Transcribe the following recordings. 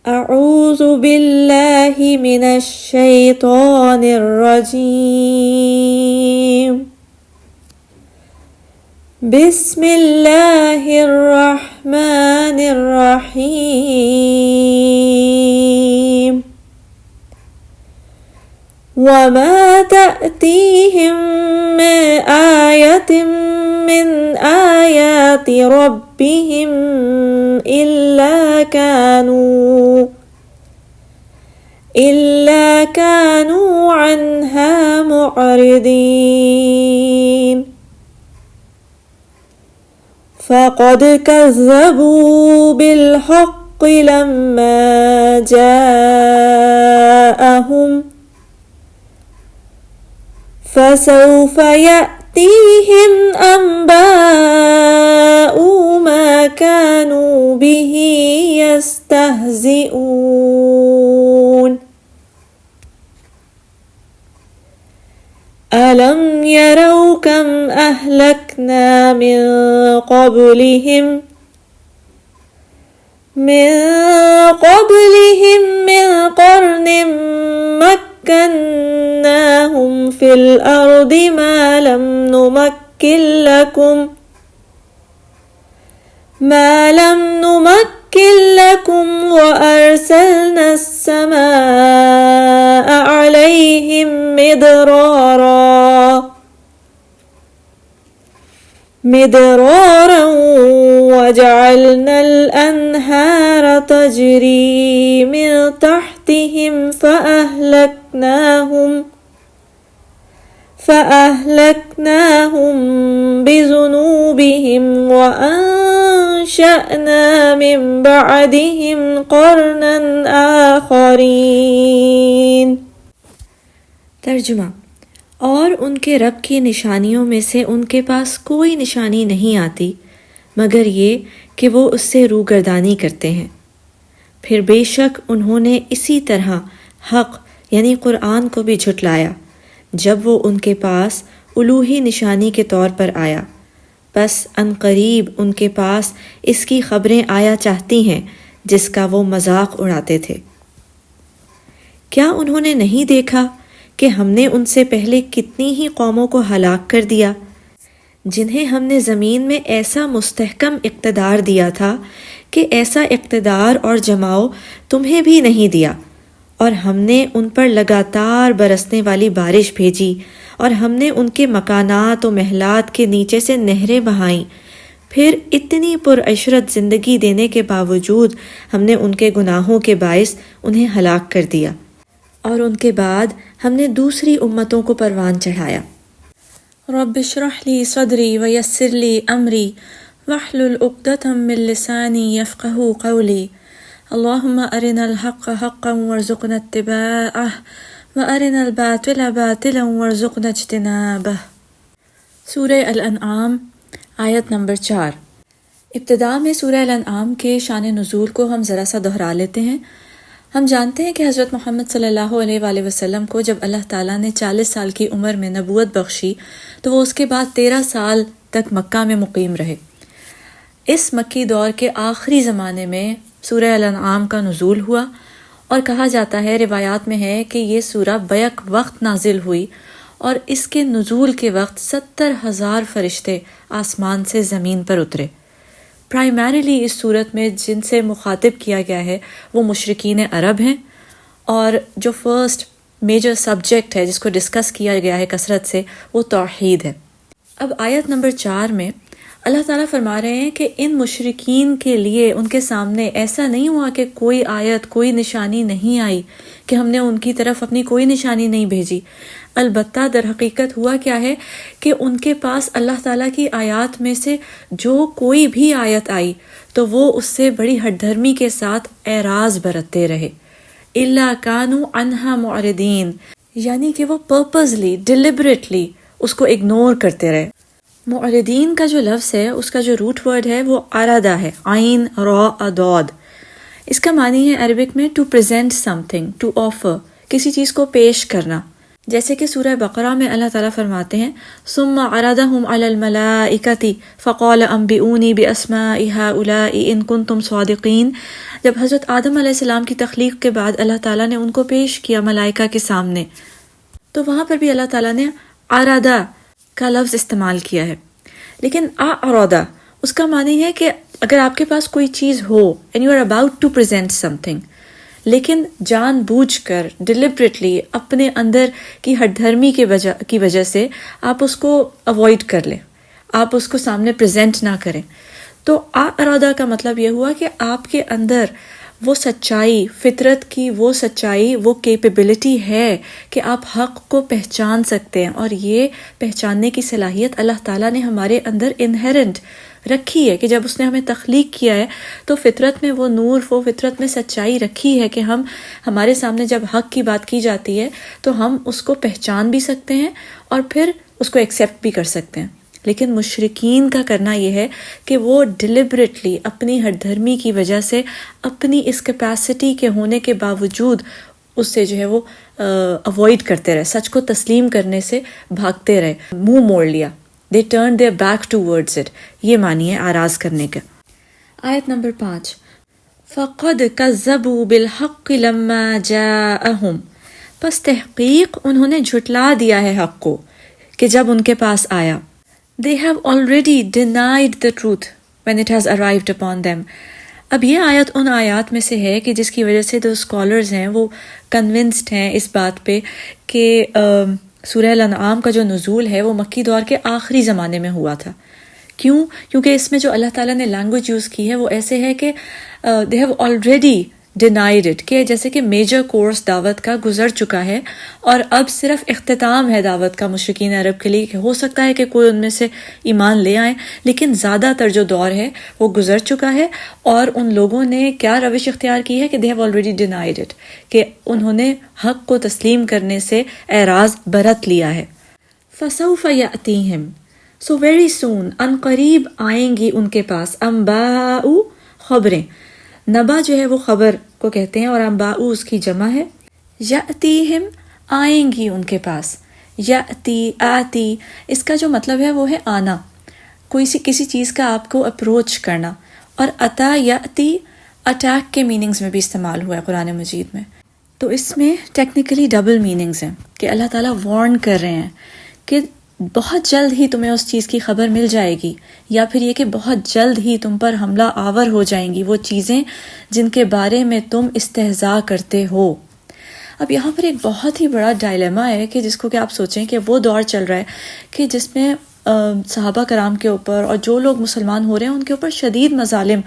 اعوذ باللہ من الشیطان الرجیم بسم اللہ الرحمن الرحیم وما تأتيهم من آية من آيات ربهم إلا كانوا عنها معرضين فقد كذبوا بالحق لما جاءهم فسوف يأتيهم أنباء ما كانوا به يستهزئون ألم يروا كم أهلكنا من قبلهم من قرن مكناهم في الأرض ما لم نمكن لكم وأرسلنا السماء عليهم مدرارا وجعلنا الأنهار تجري من تحتهم فأهلكناهم بذنوبهم وأنشأنا من بعدهم قرنا آخرين۔ ترجمہ: اور ان کے رب کی نشانیوں میں سے ان کے پاس کوئی نشانی نہیں آتی مگر یہ کہ وہ اس سے روگردانی کرتے ہیں، پھر بے شک انہوں نے اسی طرح حق یعنی قرآن کو بھی جھٹلایا جب وہ ان کے پاس الوہی نشانی کے طور پر آیا، بس عنقریب ان کے پاس اس کی خبریں آیا چاہتی ہیں جس کا وہ مذاق اڑاتے تھے۔ کیا انہوں نے نہیں دیکھا کہ ہم نے ان سے پہلے کتنی ہی قوموں کو ہلاک کر دیا جنہیں ہم نے زمین میں ایسا مستحکم اقتدار دیا تھا کہ ایسا اقتدار اور جماؤ تمہیں بھی نہیں دیا، اور ہم نے ان پر لگاتار برسنے والی بارش بھیجی، اور ہم نے ان کے مکانات و محلات کے نیچے سے نہریں بہائیں، پھر اتنی پرعشرت زندگی دینے کے باوجود ہم نے ان کے گناہوں کے باعث انہیں ہلاک کر دیا، اور ان کے بعد ہم نے دوسری امتوں کو پروان چڑھایا۔ رب اشرح لی صدری ویسر لی امری واحلل عقدۃ من لسانی یفقہوا قولی اللہم ارنا الحق حقا وارزقنا اتباعہ وارنا الباطل باطلا وارزقنا اجتنابہ۔ سورہ الانعام آیت نمبر 4۔ ابتدا میں سورہ الانعام کے شان نزول کو ہم ذرا سا دہرا لیتے ہیں۔ ہم جانتے ہیں کہ حضرت محمد صلی اللہ علیہ وآلہ وسلم کو جب اللہ تعالیٰ نے 40 سال کی عمر میں نبوت بخشی تو وہ اس کے بعد 13 سال تک مکہ میں مقیم رہے۔ اس مکی دور کے آخری زمانے میں سورہ الانعام کا نزول ہوا، اور کہا جاتا ہے، روایات میں ہے کہ یہ سورہ بیک وقت نازل ہوئی، اور اس کے نزول کے وقت 70,000 فرشتے آسمان سے زمین پر اترے۔ پرائمریلی اس صورت میں جن سے مخاطب کیا گیا ہے وہ مشرکین عرب ہیں، اور جو فرسٹ میجر سبجیکٹ ہے جس کو ڈسکس کیا گیا ہے کثرت سے وہ توحید ہے۔ اب آیت نمبر 4 میں اللہ تعالیٰ فرما رہے ہیں کہ ان مشرکین کے لیے ان کے سامنے ایسا نہیں ہوا کہ کوئی آیت کوئی نشانی نہیں آئی، کہ ہم نے ان کی طرف اپنی کوئی نشانی نہیں بھیجی، البتہ در حقیقت ہوا کیا ہے کہ ان کے پاس اللہ تعالیٰ کی آیات میں سے جو کوئی بھی آیت آئی تو وہ اس سے بڑی ہٹ دھرمی کے ساتھ اعراض برتتے رہے۔ الا کانوا عنہا معرضین، یعنی کہ وہ پرپزلی ڈیلیبریٹلی اس کو اگنور کرتے رہے۔ معرضین کا جو لفظ ہے اس کا جو روٹ ورڈ ہے وہ عرضہ ہے، عین را اداد۔ اس کا معنی ہے عربک میں to present something, to offer, کسی چیز کو پیش کرنا۔ جیسے کہ سورہ بقرہ میں اللہ تعالیٰ فرماتے ہیں ثم عرضهم على الملائکة فقال انبئونی باسماء هؤلاء ان کنتم صادقین. جب حضرت آدم علیہ السلام کی تخلیق کے بعد اللہ تعالیٰ نے ان کو پیش کیا ملائکہ کے سامنے، تو وہاں پر بھی اللہ تعالیٰ نے عرضہ کا لفظ استعمال کیا ہے. لیکن اعرض اس کا معنی ہے کہ اگر آپ کے پاس کوئی چیز ہو and you are about to present something، لیکن جان بوجھ کر ڈیلیبریٹلی اپنے اندر کی ہٹ دھرمی کی وجہ سے آپ اس کو اوائڈ کر لیں، آپ اس کو سامنے پریزنٹ نہ کریں، تو ارادہ کا مطلب یہ ہوا کہ آپ کے اندر وہ سچائی، فطرت کی وہ سچائی، وہ کیپیبلٹی ہے کہ آپ حق کو پہچان سکتے ہیں، اور یہ پہچاننے کی صلاحیت اللہ تعالیٰ نے ہمارے اندر انہیرنٹ رکھی ہے کہ جب اس نے ہمیں تخلیق کیا ہے تو فطرت میں وہ نور، وہ فطرت میں سچائی رکھی ہے کہ ہمارے سامنے جب حق کی بات کی جاتی ہے تو ہم اس کو پہچان بھی سکتے ہیں اور پھر اس کو ایکسیپٹ بھی کر سکتے ہیں. لیکن مشرکین کا کرنا یہ ہے کہ وہ ڈیلیبریٹلی اپنی ہٹ دھرمی کی وجہ سے، اپنی اس کیپیسٹی کے ہونے کے باوجود اس سے جو ہے وہ اوائڈ کرتے رہے، سچ کو تسلیم کرنے سے بھاگتے رہے، منہ موڑ لیا. They turned their back towards it. یہ معنی ہے آراز کرنے کا. آیت نمبر 5 فَقَدْ كَذَّبُوا بِالْحَقِّ لَمَّا جَاءَهُمْ، پس تحقیق انہوں نے جھٹلا دیا ہے حق کو کہ جب ان کے پاس آیا. They have already denied the truth when it has arrived upon them. اب یہ آیت ان آیات میں سے ہے کہ جس کی وجہ سے جو اسکالرز ہیں وہ کنونسڈ ہیں اس بات پہ کہ سورہ الانعام کا جو نزول ہے وہ مکی دور کے آخری زمانے میں ہوا تھا. کیوں؟ کیونکہ اس میں جو اللہ تعالیٰ نے لینگویج یوز کی ہے وہ ایسے ہے کہ they have already denied it, کہ جیسے کہ میجر کورس دعوت کا گزر چکا ہے اور اب صرف اختتام ہے دعوت کا مشرکین عرب کے لیے، کہ ہو سکتا ہے کہ کوئی ان میں سے ایمان لے آئیں، لیکن زیادہ تر جو دور ہے وہ گزر چکا ہے. اور ان لوگوں نے کیا روش اختیار کی ہے کہ they have already denied it, کہ انہوں نے حق کو تسلیم کرنے سے اعراض برت لیا ہے. فسوف یأتیہم، سو ویری سون، ان قریب آئیں گی ان کے پاس، انباء خبریں. نبا جو ہے وہ خبر کو کہتے ہیں اور انباء اس کی جمع ہے. یأتیہم آئیں گی ان کے پاس، یأتی آتی اس کا جو مطلب ہے وہ ہے آنا، کسی چیز کا آپ کو اپروچ کرنا. اور اتا یأتی اٹیک کے میننگز میں بھی استعمال ہوا ہے قرآن مجید میں. تو اس میں ٹیکنیکلی ڈبل میننگز ہیں کہ اللہ تعالیٰ وارن کر رہے ہیں کہ بہت جلد ہی تمہیں اس چیز کی خبر مل جائے گی، یا پھر یہ کہ بہت جلد ہی تم پر حملہ آور ہو جائیں گی وہ چیزیں جن کے بارے میں تم استہزاء کرتے ہو. اب یہاں پر ایک بہت ہی بڑا ڈائلیما ہے کہ جس کو کہ آپ سوچیں کہ وہ دور چل رہا ہے کہ جس میں صحابہ کرام کے اوپر اور جو لوگ مسلمان ہو رہے ہیں ان کے اوپر شدید مظالم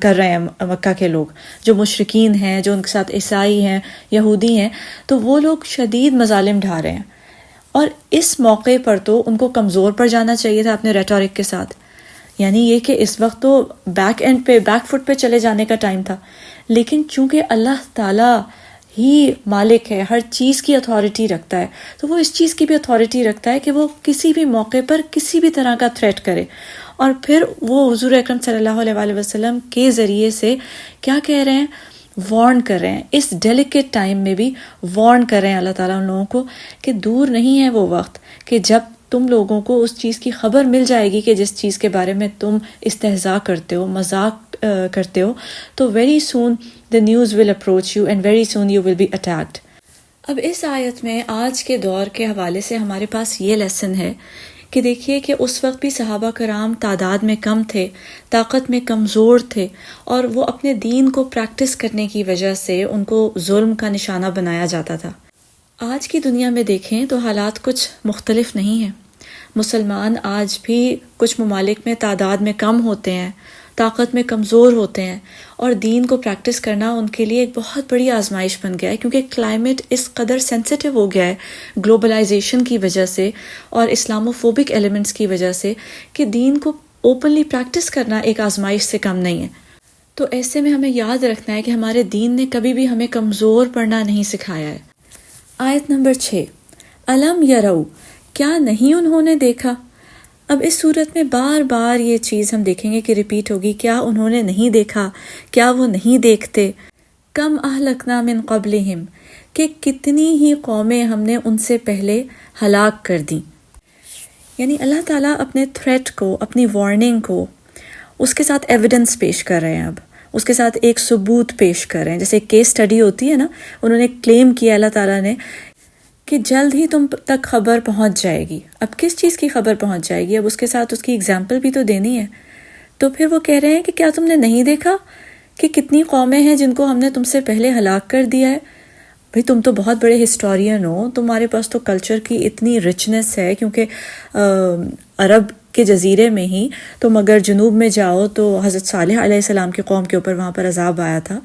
کر رہے ہیں مکہ کے لوگ، جو مشرکین ہیں، جو ان کے ساتھ عیسائی ہیں، یہودی ہیں، تو وہ لوگ شدید مظالم ڈھا رہے ہیں. اور اس موقع پر تو ان کو کمزور پڑ جانا چاہیے تھا اپنے ریٹورک کے ساتھ، یعنی یہ کہ اس وقت تو بیک فٹ پہ چلے جانے کا ٹائم تھا. لیکن چونکہ اللہ تعالیٰ ہی مالک ہے، ہر چیز کی اتھارٹی رکھتا ہے، تو وہ اس چیز کی بھی اتھارٹی رکھتا ہے کہ وہ کسی بھی موقع پر کسی بھی طرح کا تھریٹ کرے. اور پھر وہ حضور اکرم صلی اللہ علیہ وآلہ وسلم کے ذریعے سے کیا کہہ رہے ہیں، وارن کر رہے ہیں. اس ڈیلیکیٹ ٹائم میں بھی وارن کر رہے ہیں اللہ تعالیٰ ان لوگوں کو کہ دور نہیں ہے وہ وقت کہ جب تم لوگوں کو اس چیز کی خبر مل جائے گی کہ جس چیز کے بارے میں تم استہزاء کرتے ہو، مذاق کرتے ہو، تو very soon the news will approach you and very soon you will be attacked. اب اس آیت میں آج کے دور کے حوالے سے ہمارے پاس یہ لیسن ہے کہ دیکھیے کہ اس وقت بھی صحابہ کرام تعداد میں کم تھے، طاقت میں کمزور تھے، اور وہ اپنے دین کو پریکٹس کرنے کی وجہ سے ان کو ظلم کا نشانہ بنایا جاتا تھا. آج کی دنیا میں دیکھیں تو حالات کچھ مختلف نہیں ہیں. مسلمان آج بھی کچھ ممالک میں تعداد میں کم ہوتے ہیں، طاقت میں کمزور ہوتے ہیں، اور دین کو پریکٹس کرنا ان کے لیے ایک بہت بڑی آزمائش بن گیا ہے، کیونکہ کلائمیٹ اس قدر سینسٹیو ہو گیا ہے گلوبلائزیشن کی وجہ سے اور اسلاموفوبک ایلیمنٹس کی وجہ سے کہ دین کو اوپنلی پریکٹس کرنا ایک آزمائش سے کم نہیں ہے. تو ایسے میں ہمیں یاد رکھنا ہے کہ ہمارے دین نے کبھی بھی ہمیں کمزور پڑنا نہیں سکھایا ہے. آیت نمبر 6 الم یرو، کیا نہیں انہوں نے دیکھا. اب اس صورت میں بار بار یہ چیز ہم دیکھیں گے کہ ریپیٹ ہوگی، کیا انہوں نے نہیں دیکھا، کیا وہ نہیں دیکھتے. کم اہلکنا من قبلہم، کہ کتنی ہی قومیں ہم نے ان سے پہلے ہلاک کر دیں. یعنی اللہ تعالیٰ اپنے تھریٹ کو، اپنی وارننگ کو اس کے ساتھ ایویڈنس پیش کر رہے ہیں. اب اس کے ساتھ ایک ثبوت پیش کر رہے ہیں. جیسے کیس سٹڈی ہوتی ہے نا، انہوں نے کلیم کیا اللہ تعالیٰ نے کہ جلد ہی تم تک خبر پہنچ جائے گی. اب کس چیز کی خبر پہنچ جائے گی؟ اب اس کے ساتھ اس کی اگزامپل بھی تو دینی ہے. تو پھر وہ کہہ رہے ہیں کہ کیا تم نے نہیں دیکھا کہ کتنی قومیں ہیں جن کو ہم نے تم سے پہلے ہلاک کر دیا ہے؟ بھئی تم تو بہت بڑے ہسٹورین ہو، تمہارے پاس تو کلچر کی اتنی رچنس ہے، کیونکہ عرب کے جزیرے میں ہی تم اگر جنوب میں جاؤ تو حضرت صالح علیہ السلام کی قوم کے اوپر وہاں پر عذاب آیا تھا.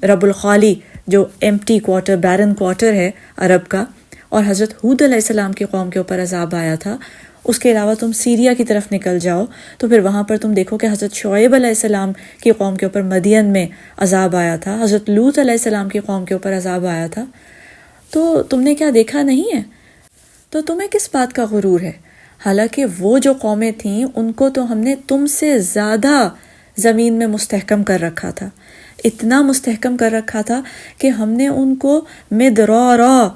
رب الخالی جو ایمٹی کوارٹر، بیرن کوارٹر ہے عرب کا، اور حضرت ہود علیہ السلام کی قوم کے اوپر عذاب آیا تھا. اس کے علاوہ تم سیریا کی طرف نکل جاؤ تو پھر وہاں پر تم دیکھو کہ حضرت شعیب علیہ السلام کی قوم کے اوپر مدین میں عذاب آیا تھا، حضرت لوط علیہ السلام کی قوم کے اوپر عذاب آیا تھا. تو تم نے کیا دیکھا نہیں ہے؟ تو تمہیں کس بات کا غرور ہے؟ حالانکہ وہ جو قومیں تھیں ان کو تو ہم نے تم سے زیادہ زمین میں مستحکم کر رکھا تھا. اتنا مستحکم کر رکھا تھا کہ ہم نے ان کو مدرارا،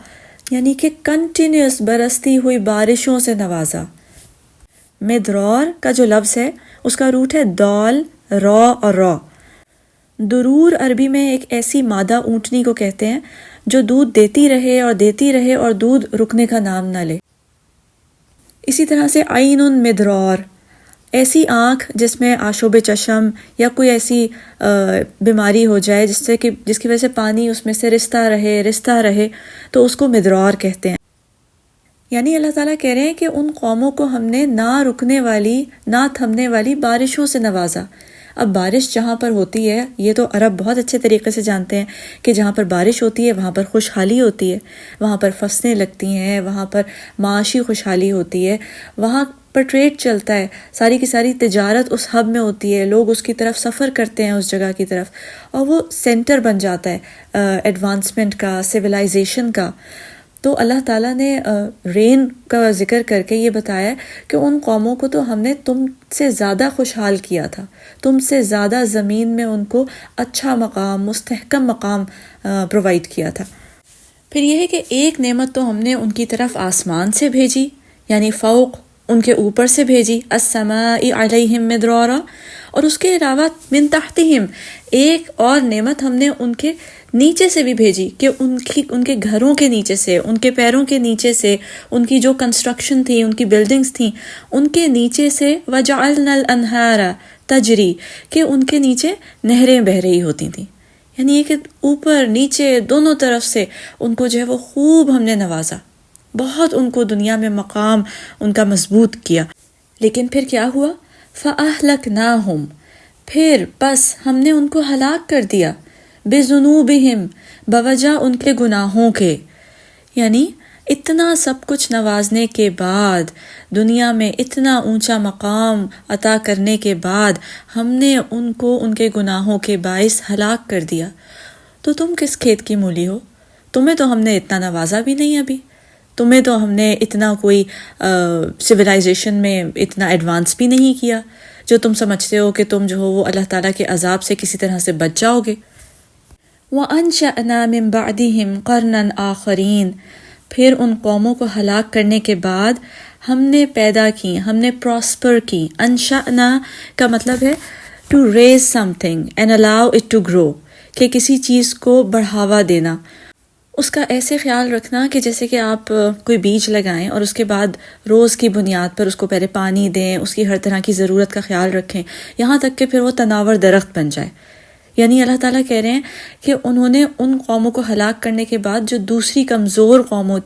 یعنی کہ کنٹینیوس برستی ہوئی بارشوں سے نوازا. مدرار کا جو لفظ ہے اس کا روٹ ہے دال، را اور را. درور عربی میں ایک ایسی مادہ اونٹنی کو کہتے ہیں جو دودھ دیتی رہے اور دیتی رہے اور دودھ رکنے کا نام نہ لے. اسی طرح سے عین مدرار، ایسی آنکھ جس میں آشوب چشم یا کوئی ایسی بیماری ہو جائے جس کی وجہ سے پانی اس میں سے رستا رہے تو اس کو مدرار کہتے ہیں. یعنی اللہ تعالیٰ کہہ رہے ہیں کہ ان قوموں کو ہم نے نہ رکنے والی، نہ تھمنے والی بارشوں سے نوازا. اب بارش جہاں پر ہوتی ہے، یہ تو عرب بہت اچھے طریقے سے جانتے ہیں کہ جہاں پر بارش ہوتی ہے وہاں پر خوشحالی ہوتی ہے، وہاں پر فصلیں لگتی ہیں، وہاں پر معاشی خوشحالی ہوتی ہے، وہاں پر ٹریڈ چلتا ہے، ساری کی ساری تجارت اس ہب میں ہوتی ہے، لوگ اس کی طرف سفر کرتے ہیں اس جگہ کی طرف، اور وہ سینٹر بن جاتا ہے ایڈوانسمنٹ کا، سویلائزیشن کا. تو اللہ تعالیٰ نے رین کا ذکر کر کے یہ بتایا کہ ان قوموں کو تو ہم نے تم سے زیادہ خوشحال کیا تھا، تم سے زیادہ زمین میں ان کو اچھا مقام، مستحکم مقام پرووائڈ کیا تھا. پھر یہ ہے کہ ایک نعمت تو ہم نے ان کی طرف آسمان سے بھیجی، یعنی فوق، ان کے اوپر سے بھیجی، السماء علیہم مدرارا، اور اس کے علاوہ من تحتہم ایک اور نعمت ہم نے ان کے نیچے سے بھی بھیجی، کہ ان کے گھروں کے نیچے سے، ان کے پیروں کے نیچے سے، ان کی جو کنسٹرکشن تھی، ان کی بلڈنگز تھیں، ان کے نیچے سے وجعلنا الانہار تجری، کہ ان کے نیچے نہریں بہہ رہی ہوتی تھیں. یعنی یہ کہ اوپر نیچے دونوں طرف سے ان کو جو ہے وہ خوب ہم نے نوازا، بہت ان کو دنیا میں مقام ان کا مضبوط کیا. لیکن پھر کیا ہوا؟ فَأَهْلَكْنَاهُمْ، پھر بس ہم نے ان کو ہلاک کر دیا، بِذُنُوبِهِمْ، بوجہ ان کے گناہوں کے. یعنی اتنا سب کچھ نوازنے کے بعد، دنیا میں اتنا اونچا مقام عطا کرنے کے بعد، ہم نے ان کو ان کے گناہوں کے باعث ہلاک کر دیا. تو تم کس کھیت کی مولی ہو؟ تمہیں تو ہم نے اتنا نوازا بھی نہیں، ابھی تمہیں تو ہم نے اتنا کوئی سویلائزیشن میں اتنا ایڈوانس بھی نہیں کیا جو تم سمجھتے ہو کہ تم جو ہو وہ اللہ تعالیٰ کے عذاب سے کسی طرح سے بچ جاؤ گے. وَأَنشَأْنَا مِن بَعْدِهِمْ قَرْنًا آخَرِينَ، پھر ان قوموں کو ہلاک کرنے کے بعد ہم نے پیدا کی، ہم نے پراسپر کی. انشأنا کا مطلب ہے to raise something and allow it to grow، کہ کسی چیز کو بڑھاوا دینا، اس کا ایسے خیال رکھنا کہ جیسے کہ آپ کوئی بیج لگائیں اور اس کے بعد روز کی بنیاد پر اس کو پہلے پانی دیں، اس کی ہر طرح کی ضرورت کا خیال رکھیں، یہاں تک کہ پھر وہ تناور درخت بن جائے. یعنی اللہ تعالیٰ کہہ رہے ہیں کہ انہوں نے ان قوموں کو ہلاک کرنے کے بعد جو دوسری کمزور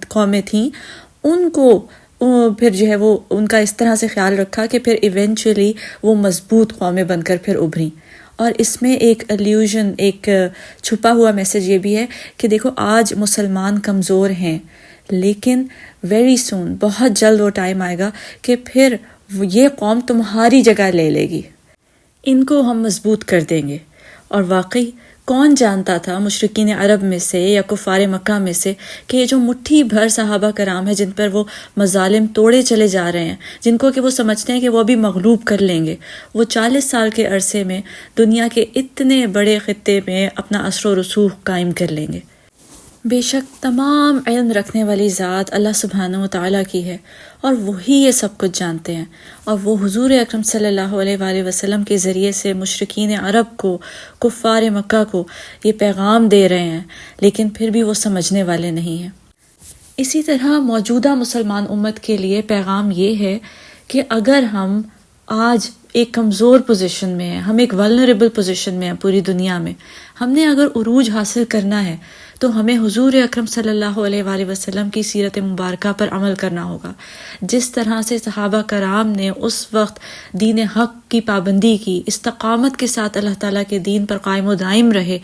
قومیں تھیں ان کو پھر جو ہے وہ ان کا اس طرح سے خیال رکھا کہ پھر ایونچولی وہ مضبوط قومیں بن کر پھر ابھریں. اور اس میں ایک الوژن، ایک چھپا ہوا میسج یہ بھی ہے کہ دیکھو آج مسلمان کمزور ہیں، لیکن ویری سون، بہت جلد وہ ٹائم آئے گا کہ پھر یہ قوم تمہاری جگہ لے لے گی، ان کو ہم مضبوط کر دیں گے. اور واقعی کون جانتا تھا مشرکین عرب میں سے یا کفار مکہ میں سے کہ یہ جو مٹھی بھر صحابہ کرام ہیں جن پر وہ مظالم توڑے چلے جا رہے ہیں، جن کو کہ وہ سمجھتے ہیں کہ وہ ابھی مغلوب کر لیں گے، وہ 40 سال کے عرصے میں دنیا کے اتنے بڑے خطے میں اپنا اثر و رسوخ قائم کر لیں گے. بے شک تمام علم رکھنے والی ذات اللہ سبحانہ و تعالیٰ کی ہے، اور وہی یہ سب کچھ جانتے ہیں، اور وہ حضور اکرم صلی اللہ علیہ وآلہ وسلم کے ذریعے سے مشرکین عرب کو، کفار مکہ کو یہ پیغام دے رہے ہیں، لیکن پھر بھی وہ سمجھنے والے نہیں ہیں۔ اسی طرح موجودہ مسلمان امت کے لیے پیغام یہ ہے کہ اگر ہم آج ایک کمزور پوزیشن میں ہیں، ہم ایک ولنریبل پوزیشن میں ہیں پوری دنیا میں، ہم نے اگر عروج حاصل کرنا ہے تو ہمیں حضور اکرم صلی اللہ علیہ وآلہ وسلم کی سیرت مبارکہ پر عمل کرنا ہوگا۔ جس طرح سے صحابہ کرام نے اس وقت دین حق کی پابندی کی، استقامت کے ساتھ اللہ تعالیٰ کے دین پر قائم و دائم رہے،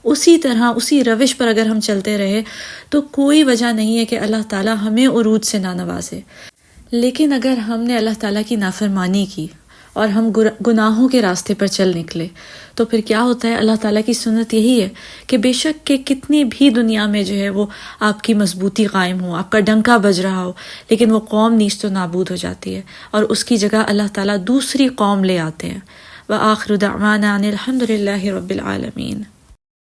اسی طرح اسی روش پر اگر ہم چلتے رہے تو کوئی وجہ نہیں ہے کہ اللہ تعالیٰ ہمیں عروج سے نہ نوازے۔ لیکن اگر ہم نے اللہ تعالیٰ کی نافرمانی کی اور ہم گناہوں کے راستے پر چل نکلے تو پھر کیا ہوتا ہے؟ اللہ تعالیٰ کی سنت یہی ہے کہ بے شک کہ کتنی بھی دنیا میں جو ہے وہ آپ کی مضبوطی قائم ہو، آپ کا ڈنکا بج رہا ہو، لیکن وہ قوم نیست و نابود ہو جاتی ہے، اور اس کی جگہ اللہ تعالیٰ دوسری قوم لے آتے ہیں۔ وآخر دعوانا ان الحمد للہ رب العالمین۔